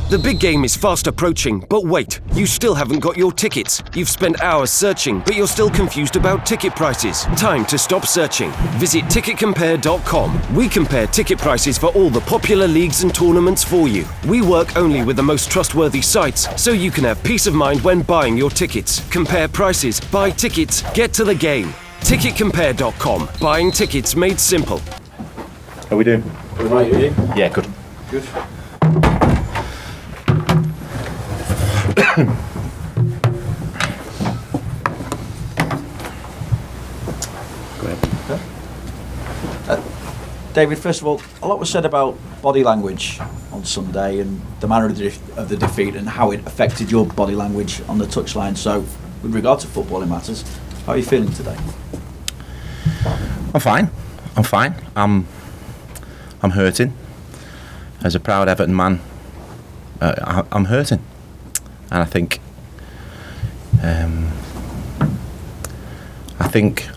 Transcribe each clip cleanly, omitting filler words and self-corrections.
The big game is fast approaching, but wait, you still haven't got your tickets. You've spent hours searching, but you're still confused about ticket prices. Time to stop searching. Visit ticketcompare.com. We compare ticket prices for all the popular leagues and tournaments for you. We work only with the most trustworthy sites, so you can have peace of mind when buying your tickets. Compare prices, buy tickets, get to the game. Ticketcompare.com. Buying tickets made simple. How are we doing? All right, you? Yeah, good. Good. Go ahead. David, first of all, a lot was said about body language on Sunday and the manner of the defeat and how it affected your body language on the touchline. So, with regard to footballing matters, how are you feeling today? I'm fine. I'm hurting. As a proud Everton man, I'm hurting. And I think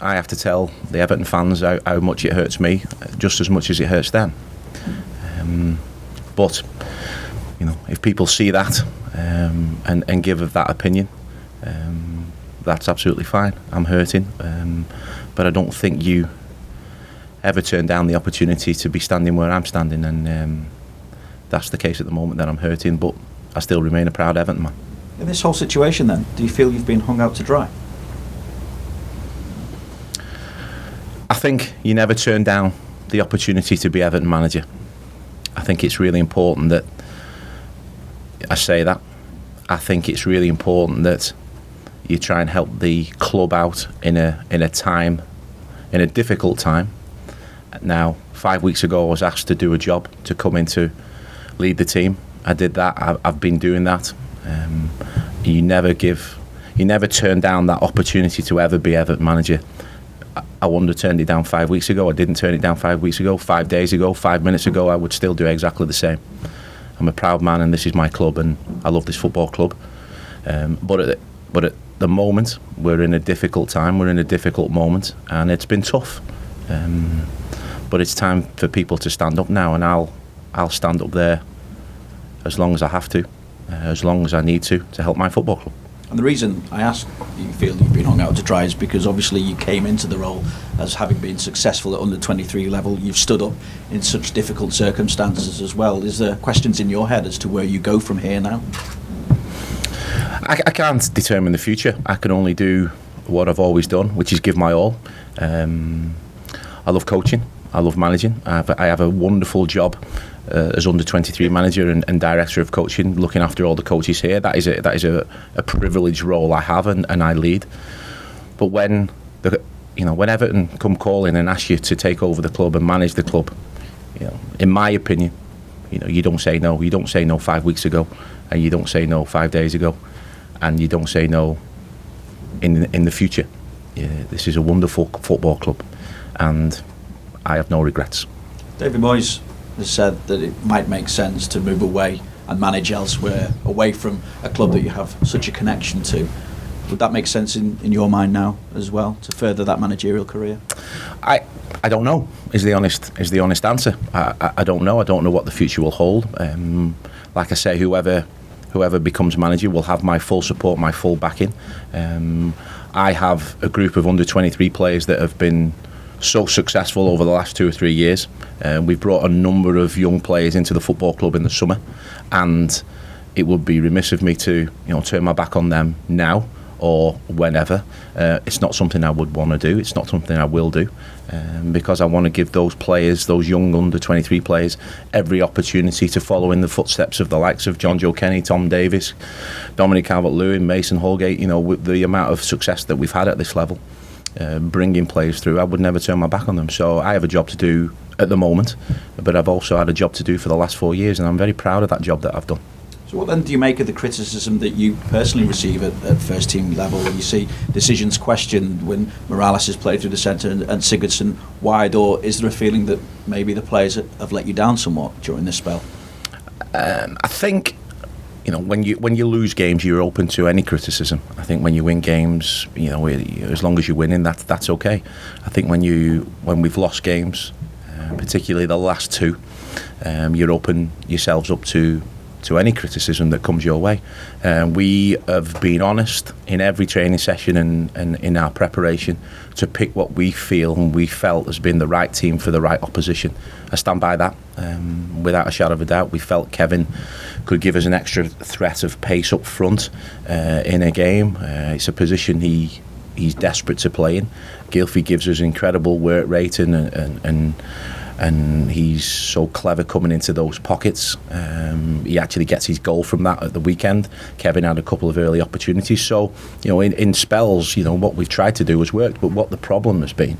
I have to tell the Everton fans how much it hurts me, just as much as it hurts them. But you know, if people see that and give that opinion, that's absolutely fine. I'm hurting, but I don't think you ever turn down the opportunity to be standing where I'm standing, and that's the case at the moment. That I'm hurting, but I still remain a proud Everton man. In this whole situation then, do you feel you've been hung out to dry? I think you never turn down the opportunity to be Everton manager. I think it's really important that I say that. I think it's really important that you try and help the club out in a difficult time. Now, 5 weeks ago I was asked to do a job, to come in to lead the team. I did that. I've been doing that. You never turn down that opportunity to ever be Everton manager. I wouldn't have turned it down 5 weeks ago. I didn't turn it down 5 weeks ago, 5 days ago, 5 minutes ago. I would still do exactly the same. I'm a proud man, and this is my club, and I love this football club. But at the moment, we're in a difficult time. We're in a difficult moment, and it's been tough. But it's time for people to stand up now, and I'll stand up there as long as I have to, as long as I need to help my football club. And the reason I ask you feel you've been hung out to dry is because obviously you came into the role as having been successful at under-23 level. You've stood up in such difficult circumstances as well. Is there questions in your head as to where you go from here now? I can't determine the future. I can only do what I've always done, which is give my all. I love coaching. I love managing. I have a wonderful job as under-23 manager and director of coaching, looking after all the coaches here. That is a privileged role I have, and I lead. But when Everton come calling and ask you to take over the club and manage the club, in my opinion, you don't say no. You don't say no 5 weeks ago, and you don't say no 5 days ago, and you don't say no in the future. This is a wonderful football club, and I have no regrets. David Moyes has said that it might make sense to move away and manage elsewhere, away from a club that you have such a connection to. Would that make sense in your mind now as well, to further that managerial career? I don't know, is the honest answer. I don't know. I don't know what the future will hold. Like I say, whoever becomes manager will have my full support, my full backing. I have a group of under-23 players that have been so successful over the last 2 or 3 years. We've brought a number of young players into the football club in the summer, and it would be remiss of me to turn my back on them now or whenever. It's not something I would want to do. It's not something I will do, because I want to give those players, those young under-23 players, every opportunity to follow in the footsteps of the likes of John Joe Kenny, Tom Davis, Dominic Calvert-Lewin, Mason Holgate. With the amount of success that we've had at this level, bringing players through, I would never turn my back on them. So I have a job to do at the moment, but I've also had a job to do for the last 4 years, and I'm very proud of that job that I've done. So what then do you make of the criticism that you personally receive at first team level when you see decisions questioned when Morales has played through the centre and Sigurdsson wide, or is there a feeling that maybe the players have let you down somewhat during this spell? I think when you lose games, you're open to any criticism. I think when you win games, as long as you're winning, that's okay. I think when we've lost games, particularly the last two, you're open yourselves up to any criticism that comes your way. We have been honest in every training session and in our preparation to pick what we feel and we felt has been the right team for the right opposition. I stand by that without a shadow of a doubt. We felt Kevin could give us an extra threat of pace up front in a game. It's a position he's desperate to play in. Gylfi gives us incredible work rate and he's so clever coming into those pockets. He actually gets his goal from that at the weekend. Kevin had a couple of early opportunities. So, in spells, what we've tried to do has worked. But what the problem has been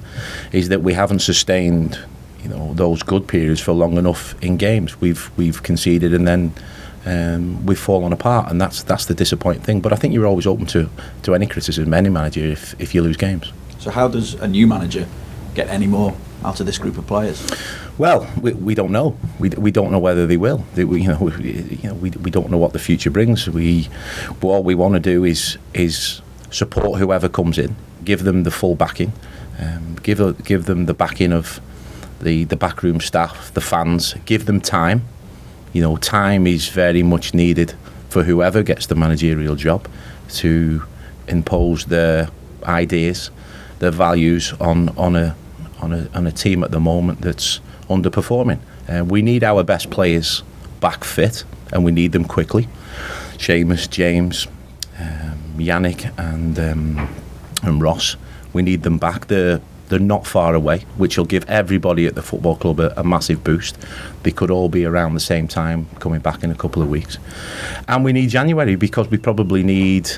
is that we haven't sustained, those good periods for long enough in games. We've conceded and then we've fallen apart, and that's the disappointing thing. But I think you're always open to any criticism, any manager, if you lose games. So how does a new manager get any more out of this group of players? Well, we don't know. We don't know whether they will. We don't know what the future brings. All we want to do is support whoever comes in, give them the full backing, give them the backing of the backroom staff, the fans, give them time. Time is very much needed for whoever gets the managerial job to impose their ideas, their values on a team at the moment that's underperforming. We need our best players back fit, and we need them quickly. Seamus, James, Yannick and Ross, we need them back. They're not far away, which will give everybody at the football club a massive boost. They could all be around the same time coming back in a couple of weeks. And we need January because we probably need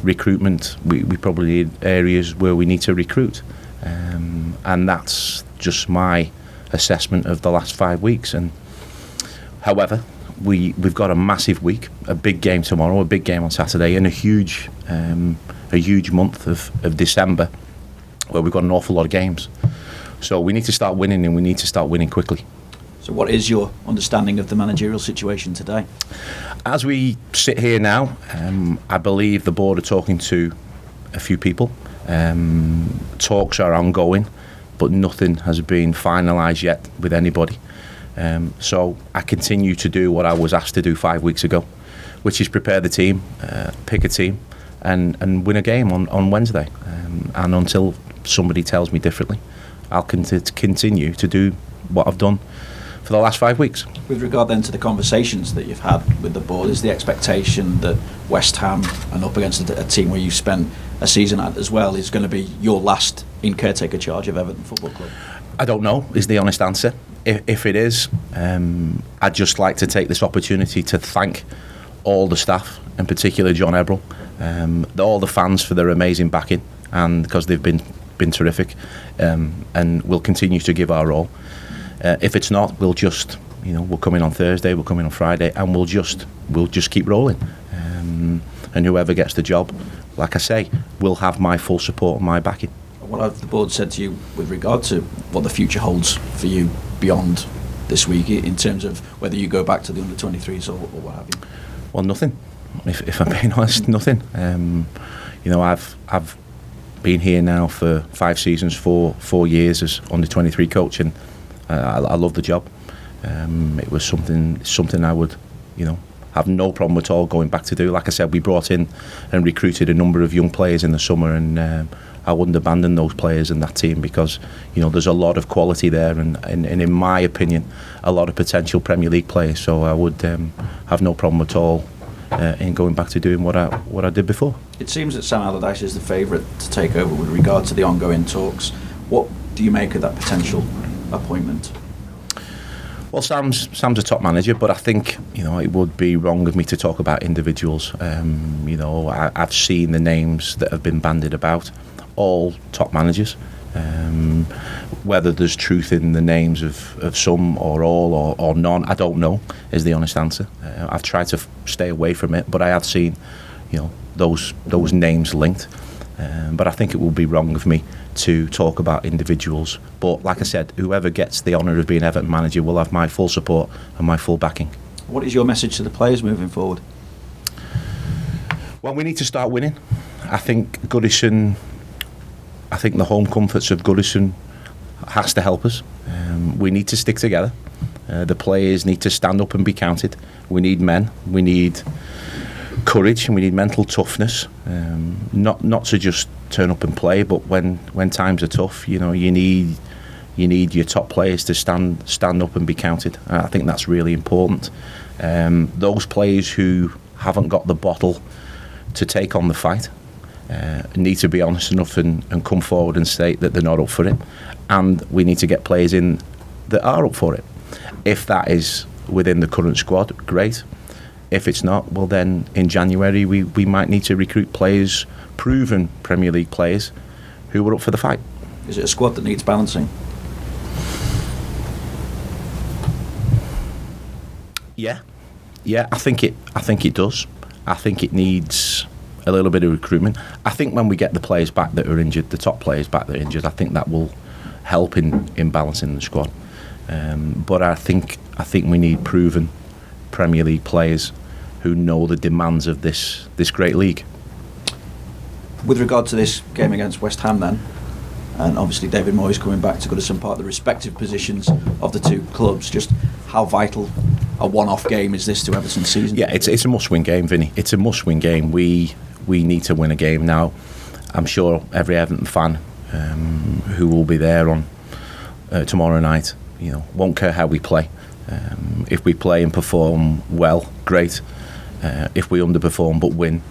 recruitment. We probably need areas where we need to recruit, and that's just my assessment of the last 5 weeks. And however, we've got a massive week, a big game tomorrow, a big game on Saturday, and a huge month of December where we've got an awful lot of games. So we need to start winning, and we need to start winning quickly. So what is your understanding of the managerial situation today? As we sit here now, I believe the board are talking to a few people. Talks are ongoing, but nothing has been finalised yet with anybody. So I continue to do what I was asked to do 5 weeks ago, which is prepare the team, pick a team, and win a game on Wednesday. And until somebody tells me differently, I'll continue to do what I've done for the last 5 weeks. With regard then to the conversations that you've had with the board, is the expectation that West Ham, and up against a team where you've spent a season at as well, is going to be your last in caretaker charge of Everton Football Club? I don't know, is the honest answer. If it is, I'd just like to take this opportunity to thank all the staff, in particular John Ebrell, all the fans for their amazing backing, and because they've been terrific, and we'll continue to give our all. If it's not, we'll just, we'll come in on Thursday, we'll come in on Friday, and we'll just keep rolling. And whoever gets the job, like I say, will have my full support and my backing. What have the board said to you with regard to what the future holds for you beyond this week, in terms of whether you go back to the under-23s or what have you? Well, nothing. If I'm being honest, nothing. I've been here now for 5 seasons, 4 years as under-23 coach, and I love the job. It was something I would, have no problem at all going back to do. Like I said, we brought in and recruited a number of young players in the summer, and I wouldn't abandon those players in that team because, there's a lot of quality there, and in my opinion, a lot of potential Premier League players. So I would have no problem at all in going back to doing what I did before. It seems that Sam Allardyce is the favourite to take over with regard to the ongoing talks. What do you make of that potential appointment? Well, Sam's a top manager, but I think it would be wrong of me to talk about individuals. I've seen the names that have been bandied about, all top managers. Whether there's truth in the names of some or all or none, I don't know, is the honest answer. I've tried to stay away from it, but I have seen those names linked. But I think it would be wrong of me to talk about individuals. But like I said, whoever gets the honour of being Everton manager will have my full support and my full backing. What is your message to the players moving forward? Well, we need to start winning. I think the home comforts of Goodison has to help us. We need to stick together. The players need to stand up and be counted. We need men. We need courage, and we need mental toughness. Not to just turn up and play, but when times are tough, you need your top players to stand up and be counted. I think that's really important. Those players who haven't got the bottle to take on the fight need to be honest enough and come forward and state that they're not up for it. And we need to get players in that are up for it. If that is within the current squad, great. If it's not, well then in January we might need to recruit players, proven Premier League players, who are up for the fight. Is it a squad that needs balancing? Yeah, I think it does. I think it needs a little bit of recruitment. I think when we get the players back that are injured, the top players back that are injured, I think that will help in balancing the squad. But I think we need proven Premier League players who know the demands of this great league. With regard to this game against West Ham then, and obviously David Moyes coming back to Goodison Park, the respective positions of the two clubs, just how vital a one-off game is this to Everton's season? Yeah, it's a must-win game, Vinny. It's a must-win game. We need to win a game now. I'm sure every Everton fan who will be there on tomorrow night, won't care how we play. If we play and perform well, great. If we underperform but win,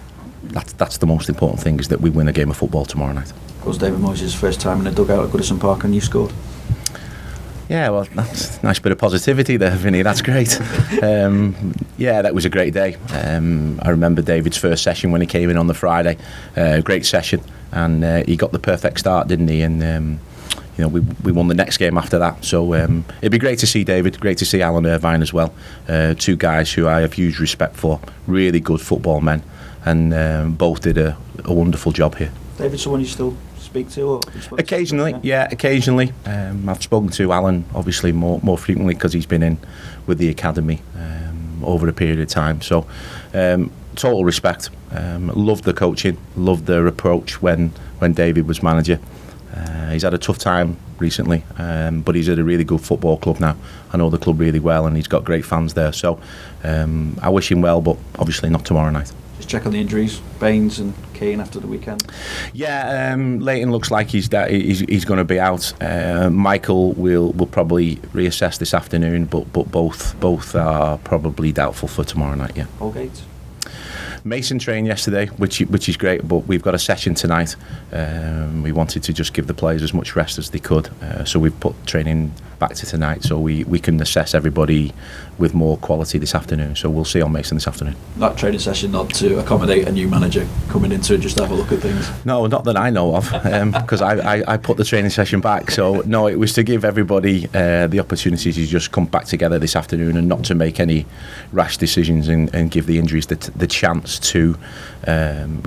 that's the most important thing, is that we win a game of football tomorrow night. Of course, David Moyes' first time in a dugout at Goodison Park, and you scored. Yeah, well, that's a nice bit of positivity there, Vinny. That's great. Yeah, that was a great day. I remember David's first session when he came in on the Friday. Great session, and he got the perfect start, didn't he? And we won the next game after that. So it'd be great to see David, great to see Alan Irvine as well. Two guys who I have huge respect for, really good football men, and both did a wonderful job here. David, someone you still speak to? Or occasionally, occasionally. I've spoken to Alan obviously more frequently because he's been in with the academy over a period of time. So total respect. Loved the coaching, loved their approach when David was manager. He's had a tough time recently, but he's at a really good football club now. I know the club really well, and he's got great fans there. So I wish him well, but obviously not tomorrow night. Just check on the injuries, Baines and Keane after the weekend. Yeah, Leighton looks like he's going to be out. Michael will probably reassess this afternoon, but both are probably doubtful for tomorrow night. Yeah. Holgate. Mason trained yesterday, which is great, but we've got a session tonight. We wanted to just give the players as much rest as they could, so we've put training back to tonight, so we can assess everybody with more quality this afternoon. So we'll see on Mason this afternoon. That training session not to accommodate a new manager coming in to just have a look at things? No, not that I know of, because I put the training session back. So no, it was to give everybody the opportunity to just come back together this afternoon and not to make any rash decisions and give the injuries the chance to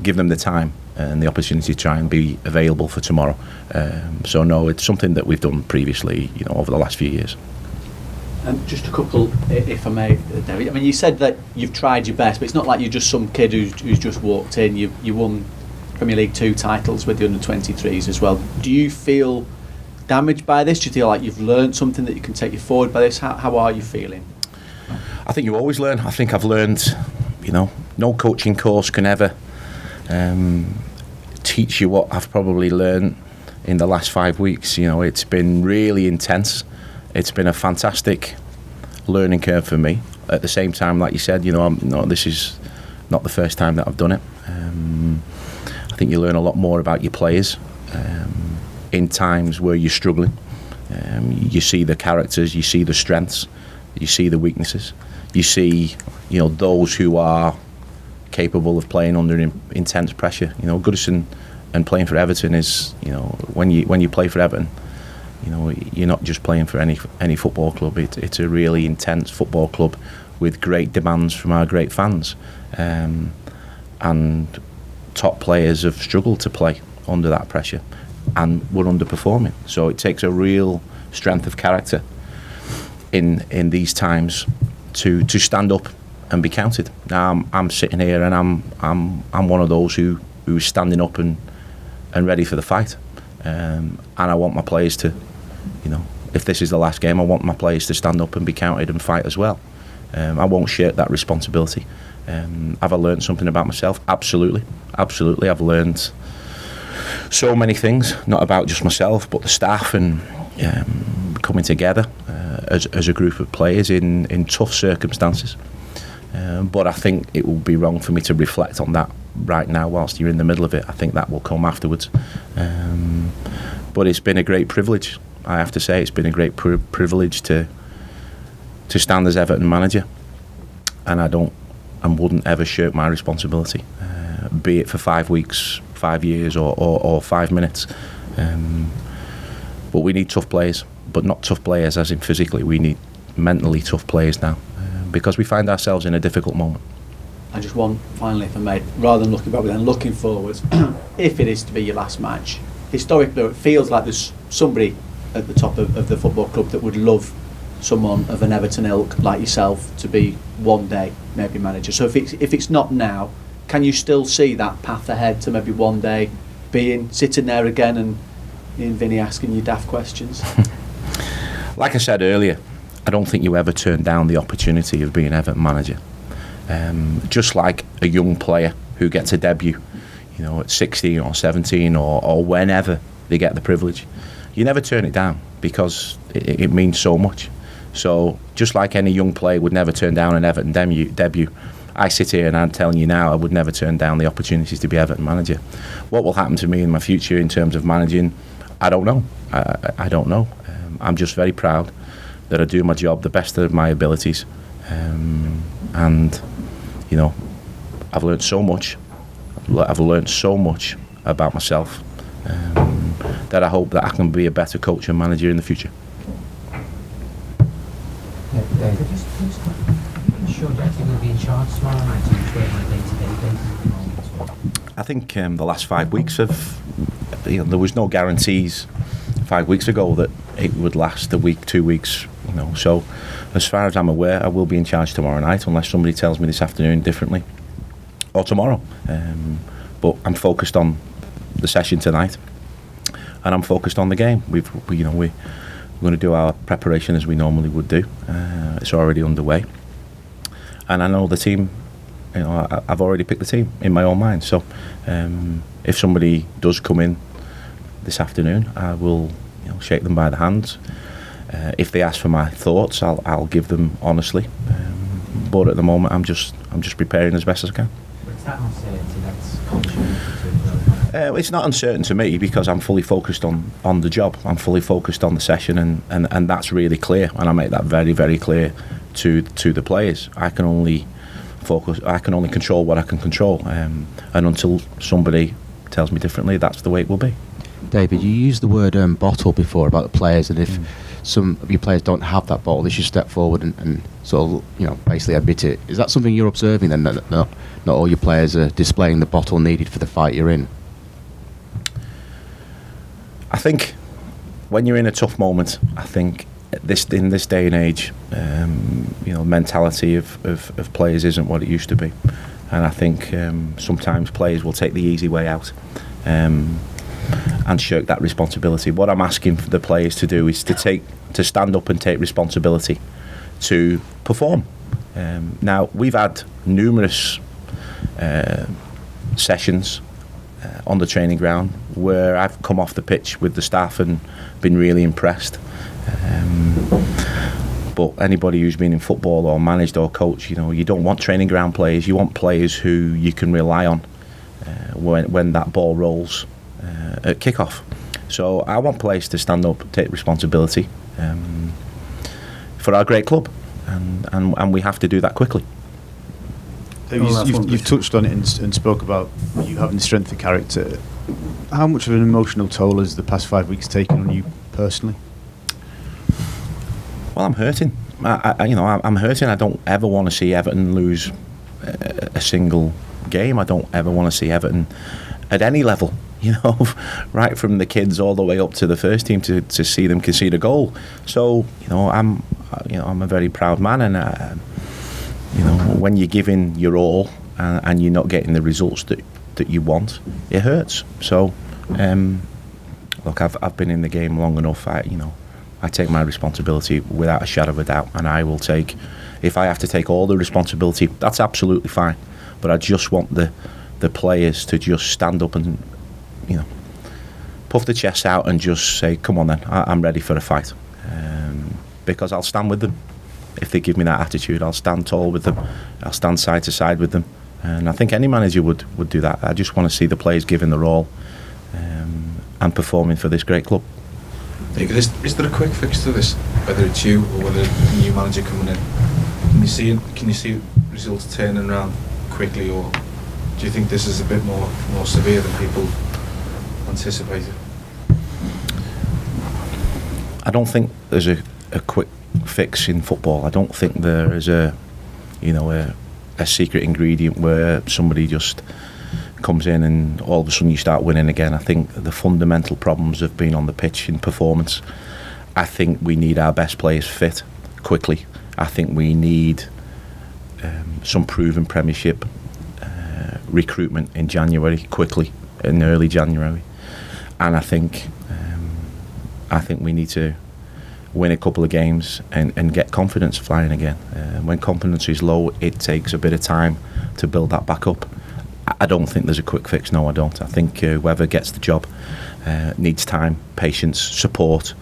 give them the time and the opportunity to try and be available for tomorrow. So no, it's something that we've done previously, over the last few years. Just a couple, if I may, David. I mean, you said that you've tried your best, but it's not like you're just some kid who's just walked in. You won Premier League 2 titles with the under-23s as well. Do you feel damaged by this? Do you feel like you've learned something that you can take you forward by this? How are you feeling? I think you always learn. I think I've learned, no coaching course can ever teach you what I've probably learned in the last 5 weeks. It's been really intense. It's been a fantastic learning curve for me. At the same time, like you said, this is not the first time that I've done it. I think you learn a lot more about your players in times where you're struggling. You see the characters, you see the strengths, you see the weaknesses, you see, those who are capable of playing under intense pressure. Goodison and playing for Everton is, when you play for Everton, you're not just playing for any football club. It's a really intense football club with great demands from our great fans, and top players have struggled to play under that pressure and were underperforming. So it takes a real strength of character in these times to stand up and be counted. Now I'm sitting here and I'm one of those who's standing up and ready for the fight, and I want my players to if this is the last game, I want my players to stand up and be counted and fight as well. I won't shirk that responsibility. Have I learned something about myself? Absolutely. I've learned so many things, not about just myself, but the staff, and coming together as a group of players in tough circumstances. But I think it would be wrong for me to reflect on that right now whilst you're in the middle of it. I think that will come afterwards. But it's been a great privilege. I have to say, it's been a great privilege to stand as Everton manager, and I wouldn't ever shirk my responsibility, be it for 5 weeks, 5 years, or 5 minutes. But we need tough players, but not tough players as in physically. We need mentally tough players now, because we find ourselves in a difficult moment. And just one finally, if I may, rather than looking back, then looking forwards, if it is to be your last match, historically it feels like there's somebody at the top of the football club that would love someone of an Everton ilk like yourself to be one day maybe manager. So if it's not now, can you still see that path ahead to maybe one day sitting there again and Ian Vinny asking you daft questions? Like I said earlier, I don't think you ever turn down the opportunity of being Everton manager. Just like a young player who gets a debut, at 16 or 17 or whenever they get the privilege, you never turn it down, because it means so much. So just like any young player would never turn down an Everton debut, I sit here and I'm telling you now, I would never turn down the opportunities to be Everton manager. What will happen to me in my future in terms of managing, I don't know. I don't know. I'm just very proud that I do my job the best of my abilities, and I've learned so much. I've learned so much about myself, that I hope that I can be a better coach and manager in the future. David, just sure that you will be in charge tomorrow night, and just work on a day-to-day basis at the moment? I think the last 5 weeks there was no guarantees 5 weeks ago that it would last a week, 2 weeks. So as far as I'm aware, I will be in charge tomorrow night, unless somebody tells me this afternoon differently, or tomorrow. But I'm focused on the session tonight, and I'm focused on the game. We're going to do our preparation as we normally would do. It's already underway, and I know the team. I've already picked the team in my own mind. So if somebody does come in this afternoon, I will shake them by the hand. If they ask for my thoughts, I'll give them honestly. But at the moment, I'm just preparing as best as I can. It's that uncertainty that's contributing to it's not uncertain to me, because I'm fully focused on the job. I'm fully focused on the session, and that's really clear. And I make that very, very clear to the players. I can only control what I can control, and until somebody tells me differently, that's the way it will be. David, you used the word bottle before about the players, and if some of your players don't have that bottle, they should step forward and sort of, basically admit it. Is that something you're observing then, that not all your players are displaying the bottle needed for the fight you're in? I think when you're in a tough moment, I think in this day and age, mentality of players isn't what it used to be, and I think sometimes players will take the easy way out and shirk that responsibility. What I'm asking for the players to do is to stand up and take responsibility to perform. Now, we've had numerous sessions on the training ground where I've come off the pitch with the staff and been really impressed. But anybody who's been in football or managed or coached, you don't want training ground players. You want players who you can rely on when that ball rolls at kick-off. So I want players to stand up, take responsibility for our great club, and we have to do that quickly. You've touched on it and spoke about you having strength of character. How much of an emotional toll has the past 5 weeks taken on you personally? Well, I'm hurting. I'm hurting. I don't ever want to see Everton lose a single game. I don't ever want to see Everton at any level. Right from the kids all the way up to the first team to see them concede a goal. So I'm a very proud man, and when you're giving your all and you're not getting the results that you want, it hurts. So look, I've been in the game long enough. I take my responsibility without a shadow of a doubt, and I will take. If I have to take all the responsibility, that's absolutely fine. But I just want the players to just stand up and, you know, puff the chest out and just say, "Come on, then, I'm ready for a fight." Because I'll stand with them. If they give me that attitude, I'll stand tall with them. I'll stand side to side with them. And I think any manager would do that. I just want to see the players giving their all and performing for this great club. David, is there a quick fix to this? Whether it's you or whether a new manager coming in, can you see results turning around quickly, or do you think this is a bit more severe than people anticipated? I don't think there's a quick fix in football. I don't think there is a secret ingredient where somebody just comes in and all of a sudden you start winning again. I think the fundamental problems have been on the pitch in performance. I think we need our best players fit quickly. I think we need some proven Premiership recruitment in January, quickly, in early January. And I think we need to win a couple of games and get confidence flying again. When confidence is low, it takes a bit of time to build that back up. I don't think there's a quick fix. No, I don't. I think whoever gets the job needs time, patience, support,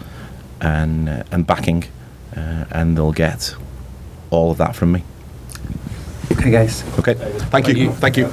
and backing, and they'll get all of that from me. Okay, guys. Okay. Thank you. Thank you.